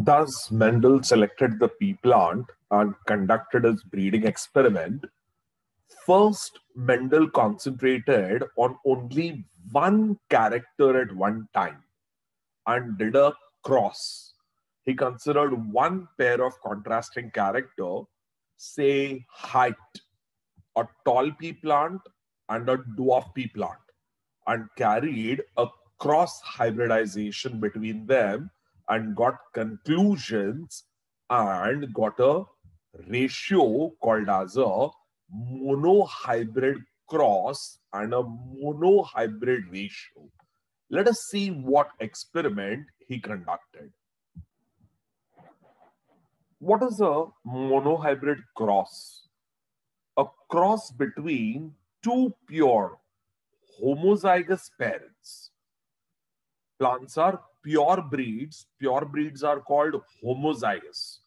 Thus, Mendel selected the pea plant and conducted his breeding experiment. First, Mendel concentrated on only one character at one time and did a cross. He considered one pair of contrasting character, say height, a tall pea plant and a dwarf pea plant, and carried a cross hybridization between them and got conclusions and got a ratio called as a monohybrid cross and a monohybrid ratio. Let us see what experiment he conducted. What is a monohybrid cross? A cross between two pure homozygous parents. Plants are pure breeds. Pure breeds are called homozygous.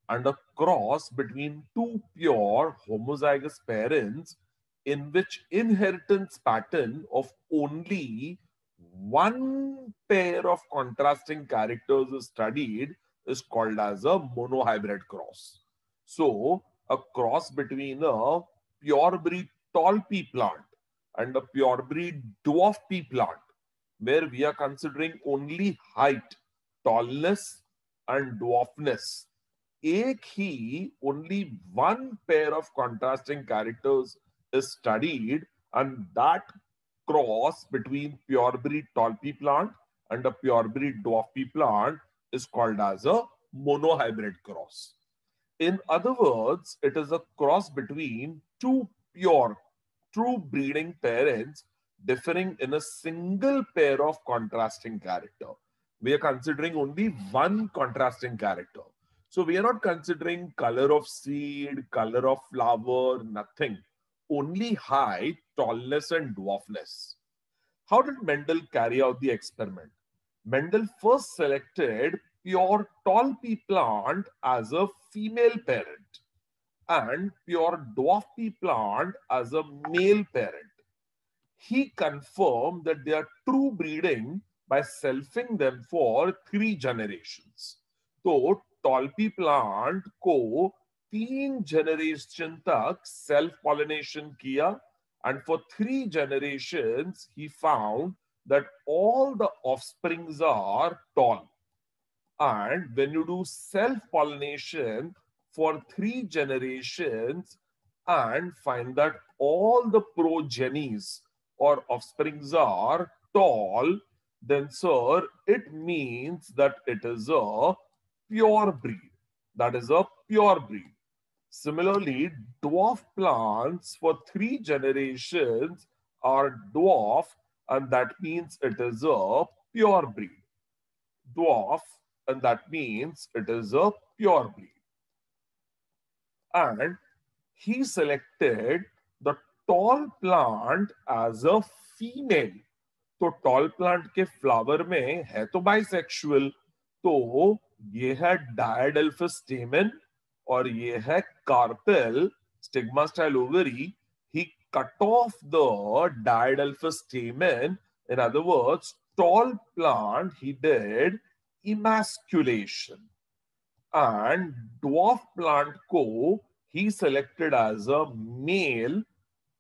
And a cross between two pure homozygous parents in which inheritance pattern of only one pair of contrasting characters is studied is called as a monohybrid cross. So, a cross between a pure breed tall pea plant and a pure breed dwarf pea plant, where we are considering only height, tallness, and dwarfness. एक ही only one pair of contrasting characters is studied, and that cross between pure breed tall pea plant and a pure breed dwarf pea plant is called as a monohybrid cross. In other words, it is a cross between two pure, true breeding parents differing in a single pair of contrasting character. We are considering only one contrasting character. So we are not considering color of seed, color of flower, nothing. Only height, tallness, and dwarfness. How did Mendel carry out the experiment? Mendel first selected pure tall pea plant as a female parent and pure dwarf pea plant as a male parent. He confirmed that they are true breeding by selfing them for 3 generations. तो tall pea plant को 3 generation तक self pollination किया, and for 3 generations he found that all the offsprings are tall. And when you do self pollination for 3 generations and find that all the progenies or offsprings are tall, then sir, it means that it is a pure breed. That is a pure breed. Similarly, dwarf plants for 3 generations are dwarf, and that means it is a pure breed. Dwarf, and that means it is a pure breed. And he selected the tall plant as a female. तो tall plant के flower में है तो bisexual, तो ये है डायडेल्फिस स्टेमन और ये है carpel stigma style ovary. He cut off the diadelphous stamen. In other words, tall plant he did emasculation. And dwarf plant को he selected as a male,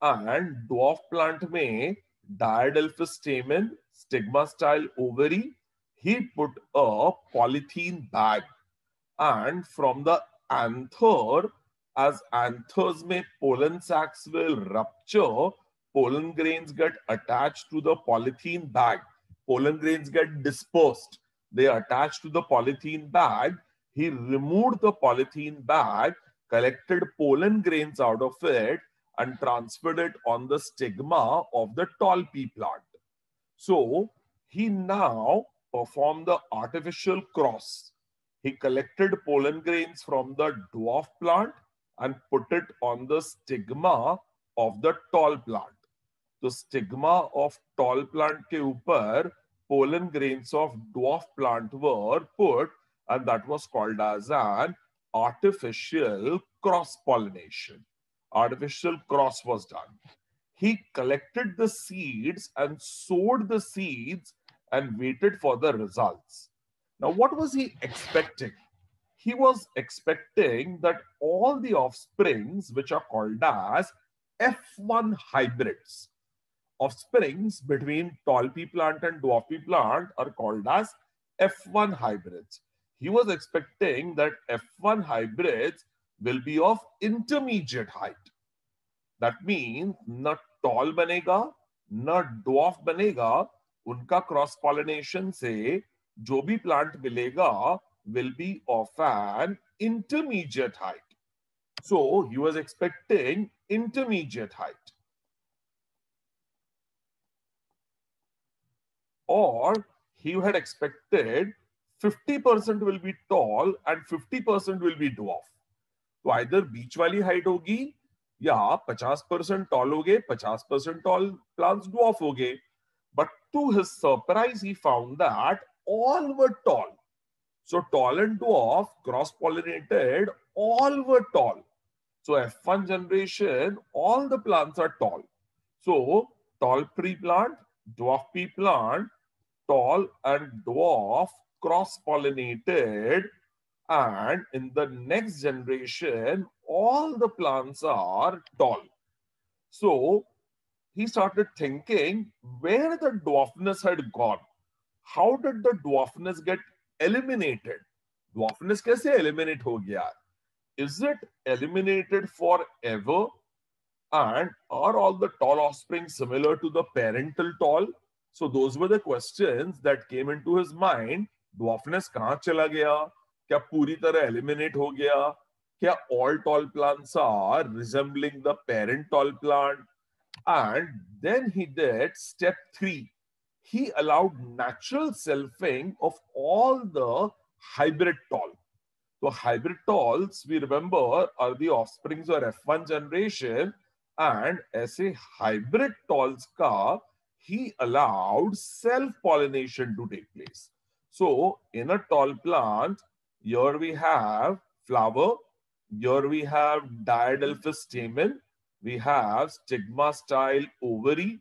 and dwarf plant में diadelphous stamen, stigma style ovary, he put a polythene bag. And from the anther, as anthers में pollen sacs will rupture, pollen grains get attached to the polythene bag. Pollen grains get dispersed. They attach to the polythene bag. He removed the polythene bag, collected pollen grains out of it, and transferred it on the stigma of the tall pea plant. So he now performed the artificial cross. He collected pollen grains from the dwarf plant and put it on the stigma of the tall plant. The stigma of tall plant के ऊपर pollen grains of dwarf plant were put, and that was called as an artificial cross pollination. Artificial cross was done. He collected the seeds and sowed the seeds and waited for the results. Now, what was he expecting? He was expecting that all the offsprings, which are called as F1 hybrids, offsprings between tall pea plant and dwarf pea plant are called as F1 hybrids. He was expecting that F1 hybrids will be of intermediate height. That means न tall बनेगा न dwarf बनेगा. उनका cross pollination से जो भी plant मिलेगा will be of an intermediate height. So he was expecting intermediate height. Or he had expected 50% will be tall and 50% will be dwarf. तो either बीच वाली हाइट होगी या 50% टॉल हो गए, 50% टॉल प्लांट्स dwarf हो गए. But to his surprise, he found that all were tall. So tall and dwarf cross-pollinated, all were tall. So F1 generation, all the plants are tall. So tall pea plant, dwarf pea plant, tall and dwarf cross-pollinated, and in the next generation, all the plants are tall. So he started thinking where the dwarfness had gone. How did the dwarfness get eliminated? Dwarfness कैसे eliminate हो गया? Is it eliminated forever? And are all the tall offspring similar to the parental tall? So those were the questions that came into his mind. Dwarfness कहाँ चला गया? क्या पूरी तरह eliminate हो गया? क्या all tall plants are resembling the parent tall plant? And then he did step 3. He allowed natural selfing of all the hybrid tall. So hybrid talls, we remember, are the offsprings of F1 generation, and ऐसे hybrid talls का he allowed self-pollination to take place. So in a tall plant, here we have flower, here we have diadelphous stamen, we have stigma style ovary,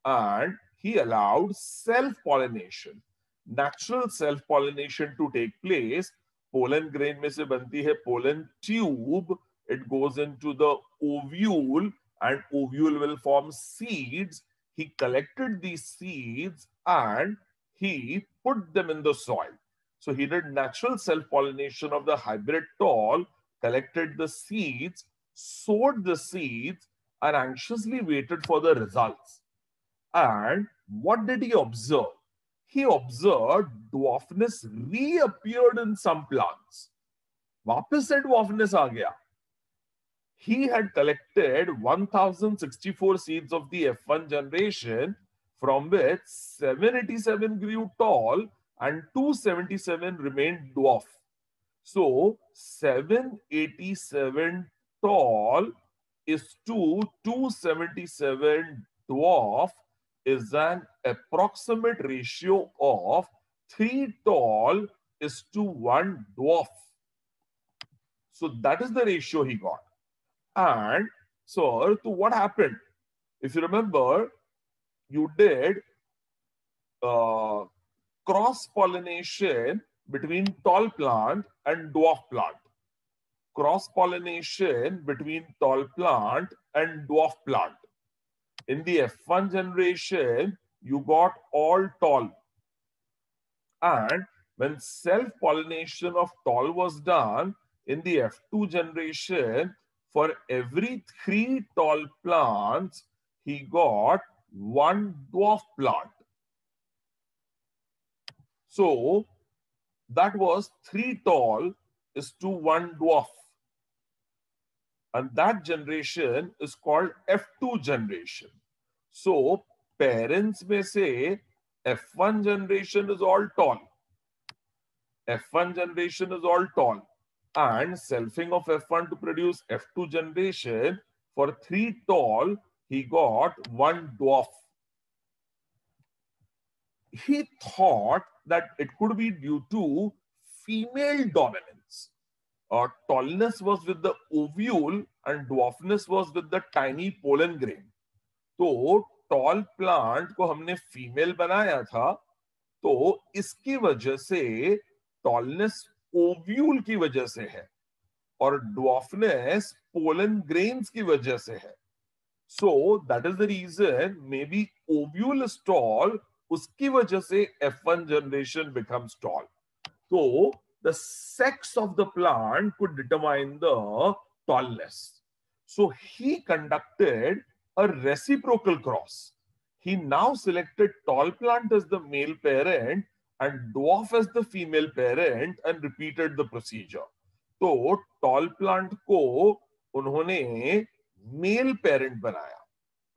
and he allowed self-pollination, natural self-pollination to take place. Pollen grain में से बनती है pollen tube. It goes into the ovule, and ovule will form seeds. He collected these seeds and he put them in the soil. So he did natural self-pollination of the hybrid tall, collected the seeds, sowed the seeds, and anxiously waited for the results. And what did he observe? He observed dwarfness reappeared in some plants. वापस से dwarfness आ गया. He had collected 1064 seeds of the F1 generation, from which 787 grew tall and 277 remained dwarf. So 787 tall is to 277 dwarf is an approximate ratio of 3 tall is to 1 dwarf. So that is the ratio he got. And so what happened? If you remember, you did cross-pollination between tall plant and dwarf plant. Cross-pollination between tall plant and dwarf plant. In the F1 generation, you got all tall. And when self-pollination of tall was done, in the F2 generation, for every 3 tall plants, he got 1 dwarf plant. So that was 3 tall is to 1 dwarf. And that generation is called F2 generation. So parents may say F1 generation is all tall. F1 generation is all tall. And selfing of F1 to produce F2 generation, for 3 tall, he got 1 dwarf. He thought that it could be due to female dominance. Tallness was with the ovule and dwarfness was with the tiny pollen grain. तो tall plant को हमने female बनाया था, तो इसकी वजह से tallness ovule की वजह से है और ड्वार्फनेस पोलन ग्रेन्स की वजह से है. So that is the reason maybe ovule is tall, उसकी वजह से F1 generation becomes tall. So the sex of the plant could determine the tallness. So he conducted a reciprocal cross. He now selected tall plant as the male parent and dwarf as the female parent and repeated the procedure. तो tall plant को उन्होंने male parent बनाया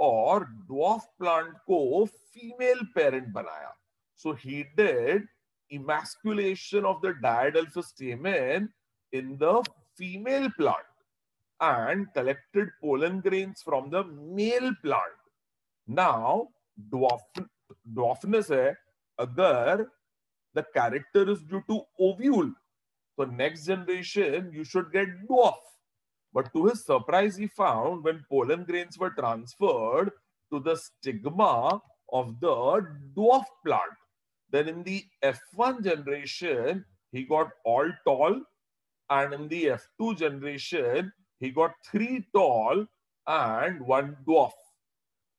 और dwarf plant को female parent बनाया. So he did emasculation of the diadelphous stamen in the female plant and collected pollen grains from the male plant. Now dwarfness है अगर the character is due to ovule, so next generation you should get dwarf. But to his surprise, he found when pollen grains were transferred to the stigma of the dwarf plant, then in the F1 generation, he got all tall, and in the F2 generation, he got 3 tall and 1 dwarf.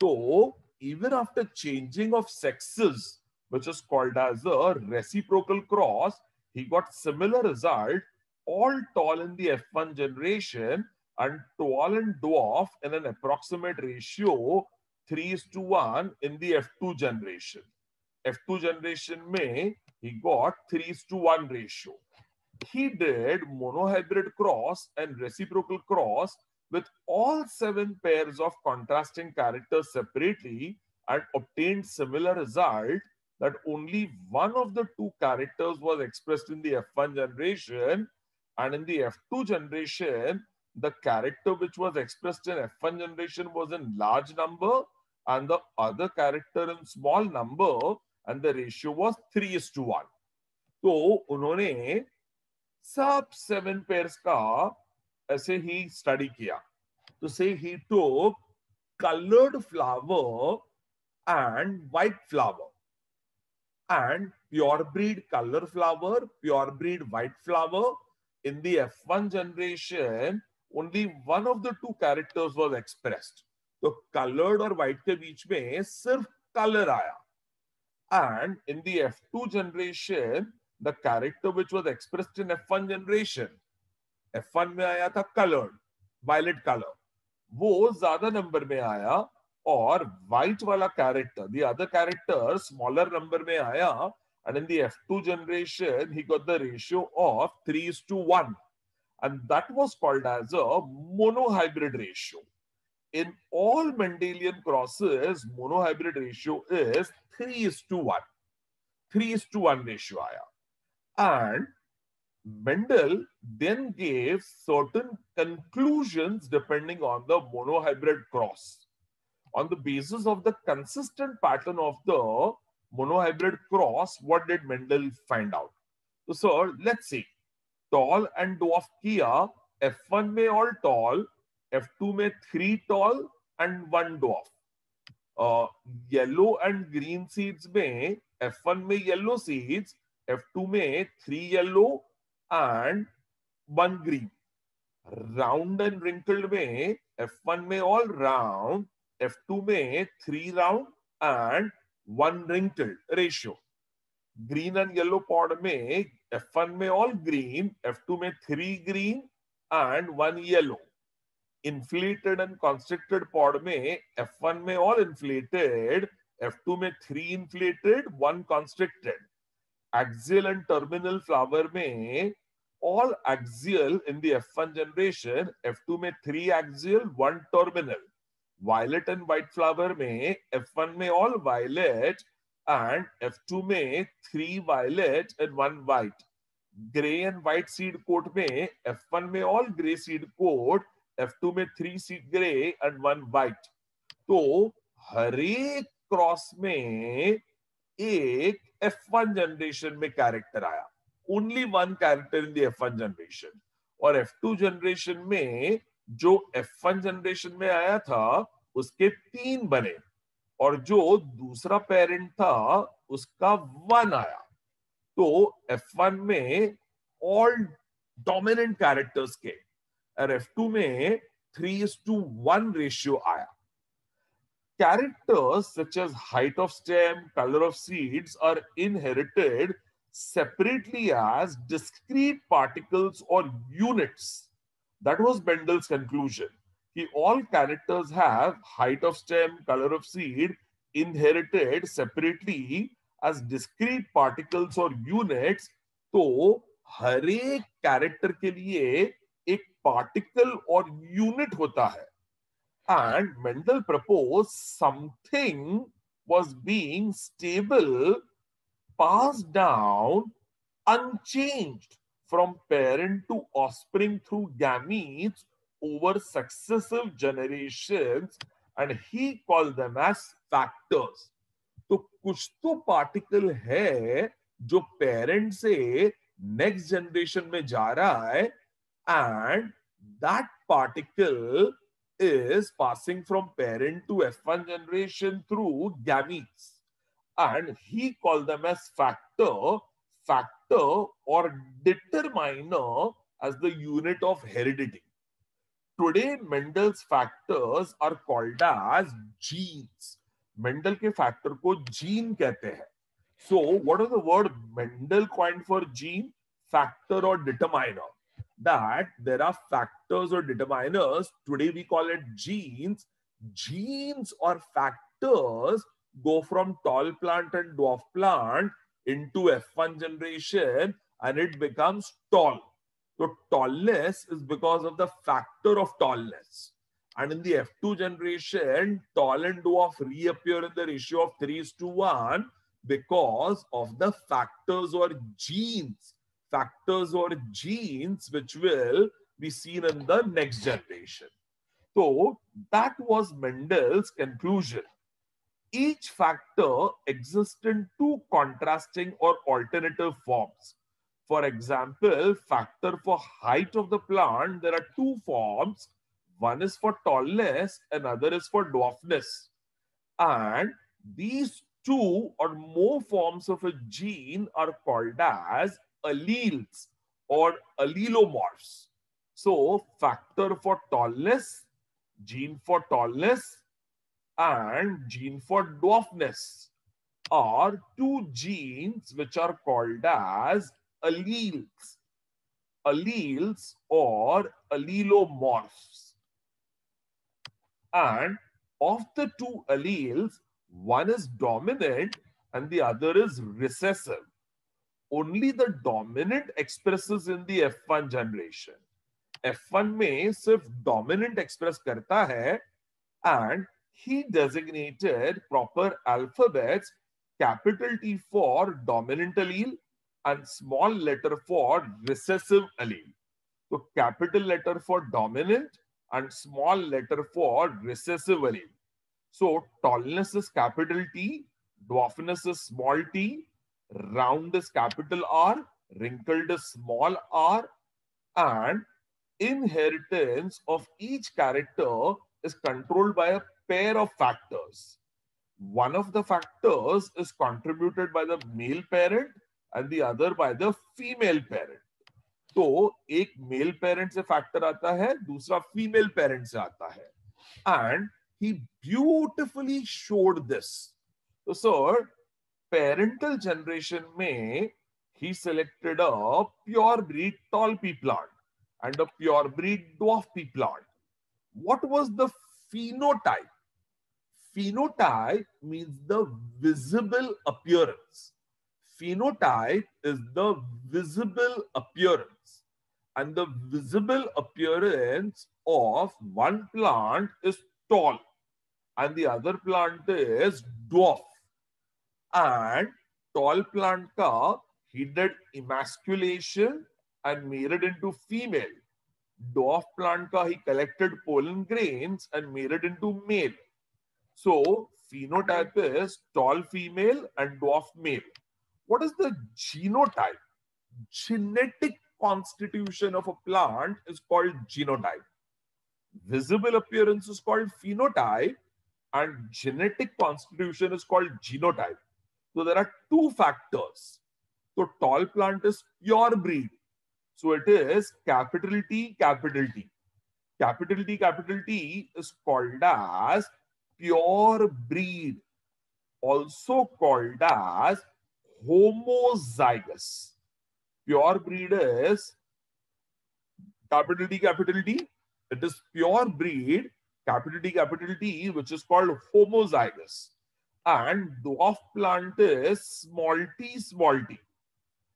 So, even after changing of sexes, which is called as a reciprocal cross, he got similar result, all tall in the F1 generation and tall and dwarf in an approximate ratio 3:1 in the F2 generation. F2 generation में he got 3:1 ratio. He did monohybrid cross and reciprocal cross with all 7 pairs of contrasting characters separately and obtained similar result that only one of the 2 characters was expressed in the F1 generation, and in the F2 generation, the character which was expressed in F1 generation was in large number and the other character in small number, and the ratio was 3:1. तो उन्होंने सब 7 pairs का ऐसे ही study किया. तो say he took colored flower and white flower and pure breed color flower, pure breed white flower. In the F1 generation, only one of the 2 characters was expressed. तो colored और white के बीच में सिर्फ color आया. And in the F2 generation, the character which was expressed in F1 generation, F1 में आया था colored, violet color. वो ज्यादा नंबर में आया और white वाला character, the other character smaller number में आया, and in the F2 generation, he got the ratio of 3:1. And that was called as a monohybrid ratio. In all Mendelian crosses, monohybrid ratio is 3:1. 3:1 ratio आया. And Mendel then gave certain conclusions depending on the monohybrid cross. On the basis of the consistent pattern of the monohybrid cross, what did Mendel find out? So, sir, let's see. Tall and dwarf किया, F1 में all tall, F2 में 3 tall and 1 dwarf. Yellow and green seeds में F1 में yellow seeds, F2 में 3 yellow and 1 green. Round and wrinkled में F1 में all round, F2 में 3 round and 1 wrinkled ratio. Green and yellow pod में F1 में all green, F2 में 3 green and 1 yellow. Inflated and constricted pod में F1 में all inflated, F2 में 3 inflated, 1 constricted. Axial and terminal flower में all axial in the F1 generation, F2 में 3 axial, 1 terminal. Violet and white flower में F1 में all violet and F2 में 3 violet and 1 white. Gray and white seed coat में F1 में all gray seed coat, F2 में 3 seed gray and 1 white. तो हर एक cross में एक F1 जनरेशन में कैरेक्टर आया. Only 1 character in the F1 generation. और F2 जनरेशन में जो F1 जनरेशन में आया था उसके 3 बने और जो दूसरा पेरेंट था उसका 1 आया. तो F1 में all dominant characters के और F2 में 3:1 रेशियो आया. Characters such as height of stem, color of seeds are inherited separately as discrete particles or units. That was Mendel's conclusion. That all characters have height of stem, color of seed inherited separately as discrete particles or units. तो हर एक character के लिए एक particle और unit होता है. And Mendel proposed something was being stable, passed down, unchanged from parent to offspring through gametes over successive generations, and he called them as factors. तो कुछ तो पार्टिकल है जो पेरेंट से नेक्स्ट जनरेशन में जा रहा है, and that particle is passing from parent to F1 generation through gametes, and he called them as factor or determiner as the unit of heredity. Today Mendel's factors are called as genes. Mendel के factor को gene कहते हैं. So what is the word Mendel coined for gene? Factor or determiner. That there are factors or determiners. Today we call it genes. Genes or factors go from tall plant and dwarf plant into F1 generation and it becomes tall. So tallness is because of the factor of tallness. And in the F2 generation, tall and dwarf reappear in the ratio of 3:1 because of the factors or genes. Factors or genes which will be seen in the next generation. So that was Mendel's conclusion. Each factor exists in two contrasting or alternative forms. For example, factor for height of the plant, there are two forms. One is for tallness, another is for dwarfness. And these two or more forms of a gene are called as alleles or allelomorphs. So factor for tallness, gene for tallness, and gene for dwarfness are two genes which are called as alleles. Alleles or allelomorphs. And of the two alleles, one is dominant and the other is recessive. Only the dominant expresses in the F1 generation. F1 में सिर्फ dominant express करता है, and he designated proper alphabets, capital T for dominant allele and small letter for recessive allele. So capital letter for dominant and small letter for recessive allele. So tallness is capital T, dwarfness is small t, round is capital R, wrinkled is small r, and inheritance of each character is controlled by a pair of factors. One of the factors is contributed by the male parent and the other by the female parent. तो एक male parent से factor आता है, दूसरा female parent से आता है. And he beautifully showed this. So, sir, parental generation में he selected a pure breed tall pea plant and a pure breed dwarf pea plant. What was the phenotype? Phenotype means the visible appearance. Phenotype is the visible appearance. And the visible appearance of one plant is tall and the other plant is dwarf. And tall plant ka he did emasculation and made it into female. Dwarf plant ka he collected pollen grains and made it into male. So phenotype is tall female and dwarf male. What is the genotype? Genetic constitution of a plant is called genotype. Visible appearance is called phenotype and genetic constitution is called genotype. So there are two factors. So tall plant is pure breed. So it is capital T, capital T. Capital T, capital T is called as pure breed, also called as homozygous. Pure breed is capital T, capital T. It is pure breed, capital T, which is called homozygous. And dwarf plant is small t, small t.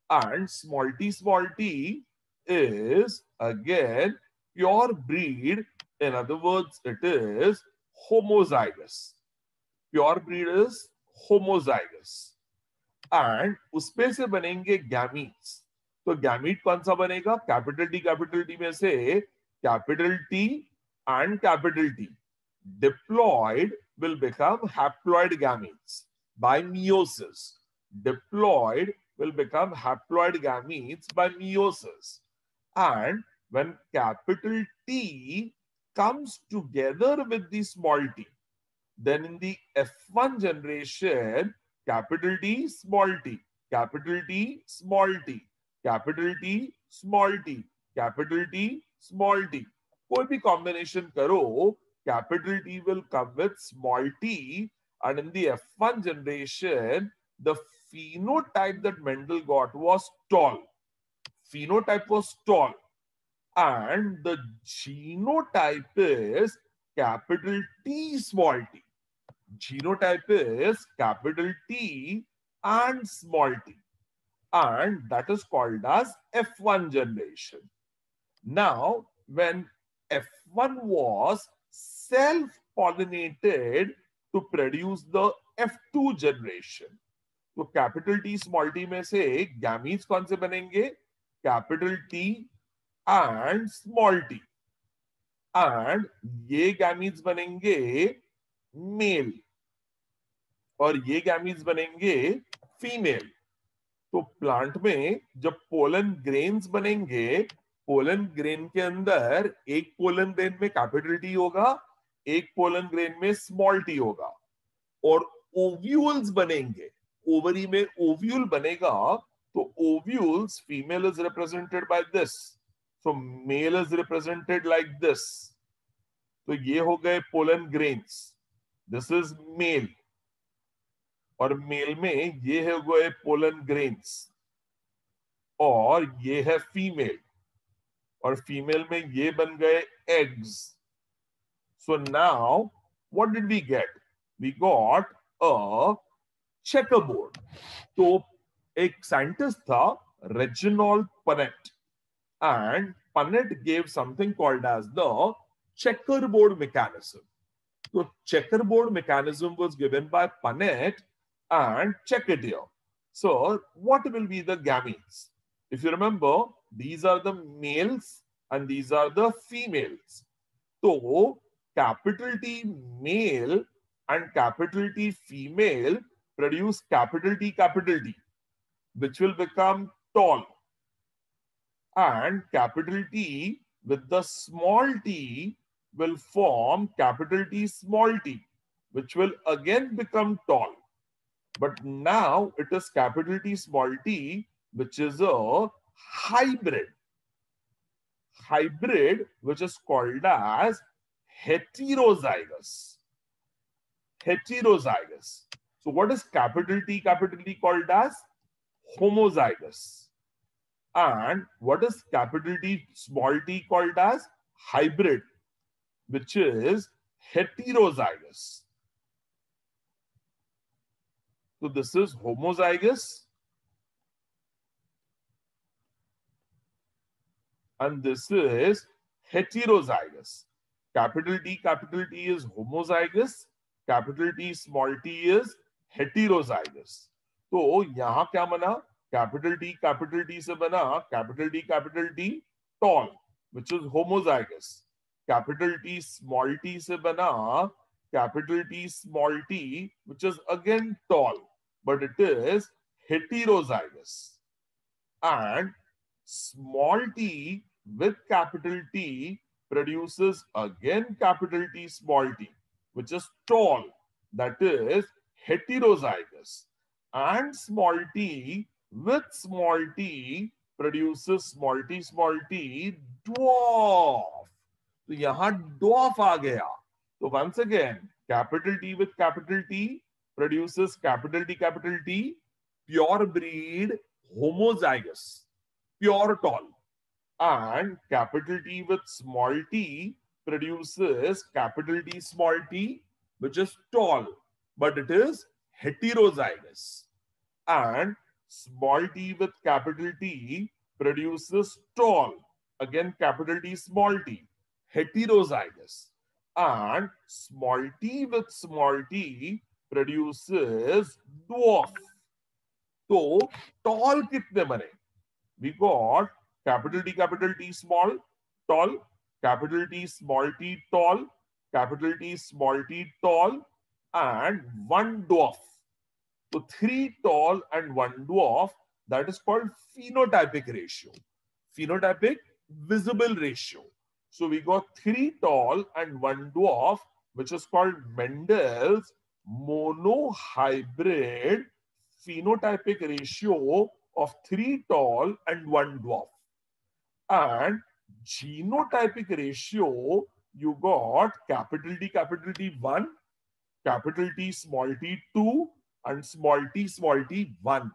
And small t is again pure breed. In other words, it is homozygous. Pure breed is homozygous. And उसपे से बनेंगे gametes. तो gamete कौन सा बनेगा? Capital T में से capital T and capital T diploid will become haploid gametes by meiosis. Diploid will become haploid gametes by meiosis. And when capital T comes together with the small t, then in the F1 generation, capital T, small t, capital T, small t, capital T, small t, capital T, small t. कोई भी combination करो, capital T will come with small t, and in the F1 generation, the phenotype that Mendel got was tall. Phenotype was tall. And the genotype is capital T, small t. Genotype is capital T and small t. And that is called as F1 generation. Now, when F1 was self-pollinated to produce the F2 generation, तो capital T small T में से gametes कौन से बनेंगे? Capital T and small T. And ये gametes बनेंगे male और ये गैमीट्स बनेंगे फीमेल. तो प्लांट में जब पोलन ग्रेन्स बनेंगे, पोलन ग्रेन के अंदर एक पोलन ग्रेन में कैपिटल टी होगा, एक पोलन ग्रेन में स्मॉल टी होगा. और ओव्यूल्स बनेंगे. ओवरी में ओव्यूल बनेगा. तो ovules, female is represented by this, so mail is represented like this. तो ये हो गए pollen grains. This is male. और मेल में ये है गए पोलन ग्रेन्स. और ये है फीमेल. और फीमेल में ये बन गए eggs. So now what did we get? We got a checkerboard. तो एक साइंटिस्ट था Reginald Punnett, and Punnett gave something called as the checkerboard mechanism. So checkerboard mechanism was given by Punnett, and check it here. So what will be the gametes? If you remember, these are the males and these are the females. So capital T male and capital T female produce capital T, which will become tall. And capital T with the small t will form capital T, small t, which will again become tall. But now it is capital T, small t, which is a hybrid. Hybrid, which is called as heterozygous. Heterozygous. So what is capital T called as? Homozygous. And what is capital T, small t called as? Hybrid, which is heterozygous. So this is homozygous. And this is heterozygous. Capital T is homozygous. Capital T, small t is heterozygous. तो यहां क्या बना? Capital T से बना capital T tall, which is homozygous. Capital T small T से बना capital T small T, which is again tall, but it is heterozygous. And small t with capital T produces again capital T small t, which is tall, that is heterozygous. And small t with small t produces small t dwarf. तो यहां dwarf आ गया. So once again, capital T with capital T produces capital T, pure breed, homozygous, pure tall. And capital T with small t produces capital T small t, which is tall, but it is heterozygous. And small t with capital T produces tall, again capital T small t, heterozygous. And small t with small t produces dwarf. So tall कितने बने? We got capital T small, tall, capital T small t tall, capital T small t tall, and one dwarf. So three tall and one dwarf, that is called phenotypic ratio. Phenotypic visible ratio. So we got three tall and one dwarf, which is called Mendel's monohybrid phenotypic ratio of three tall and one dwarf. And genotypic ratio, you got capital T 1, capital T small t 2, and small t 1.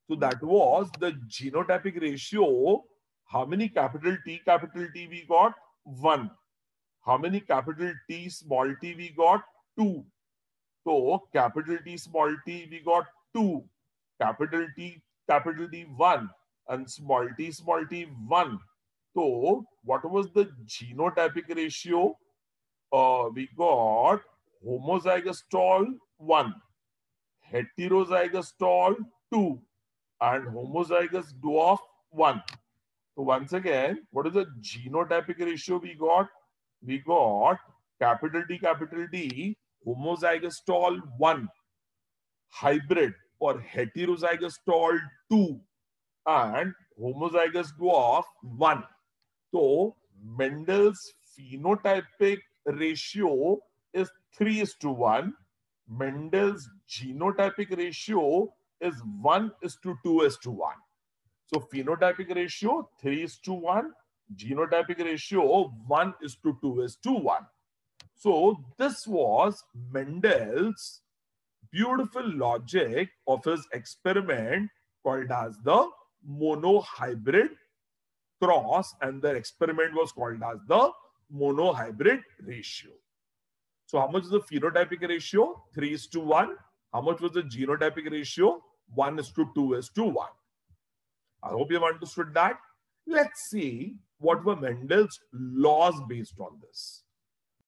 So that was the genotypic ratio. How many capital T we got? 1. How many capital T small t we got? 2. So capital T small t we got 2. Capital T 1 and small t 1. So what was the genotypic ratio? We got homozygous tall 1, heterozygous tall 2, and homozygous dwarf 1. So once again, what is the genotypic ratio we got? We got capital D, homozygous tall 1, hybrid or heterozygous tall 2, and homozygous dwarf 1. So Mendel's phenotypic ratio is 3:1. Mendel's genotypic ratio is 1:2:1. So phenotypic ratio 3:1, genotypic ratio 1:2:1. So this was Mendel's beautiful logic of his experiment called as the monohybrid cross, and the experiment was called as the monohybrid ratio. So how much is the phenotypic ratio? 3:1. How much was the genotypic ratio? 1:2:1. I hope you have understood that. Let's see what were Mendel's laws based on this.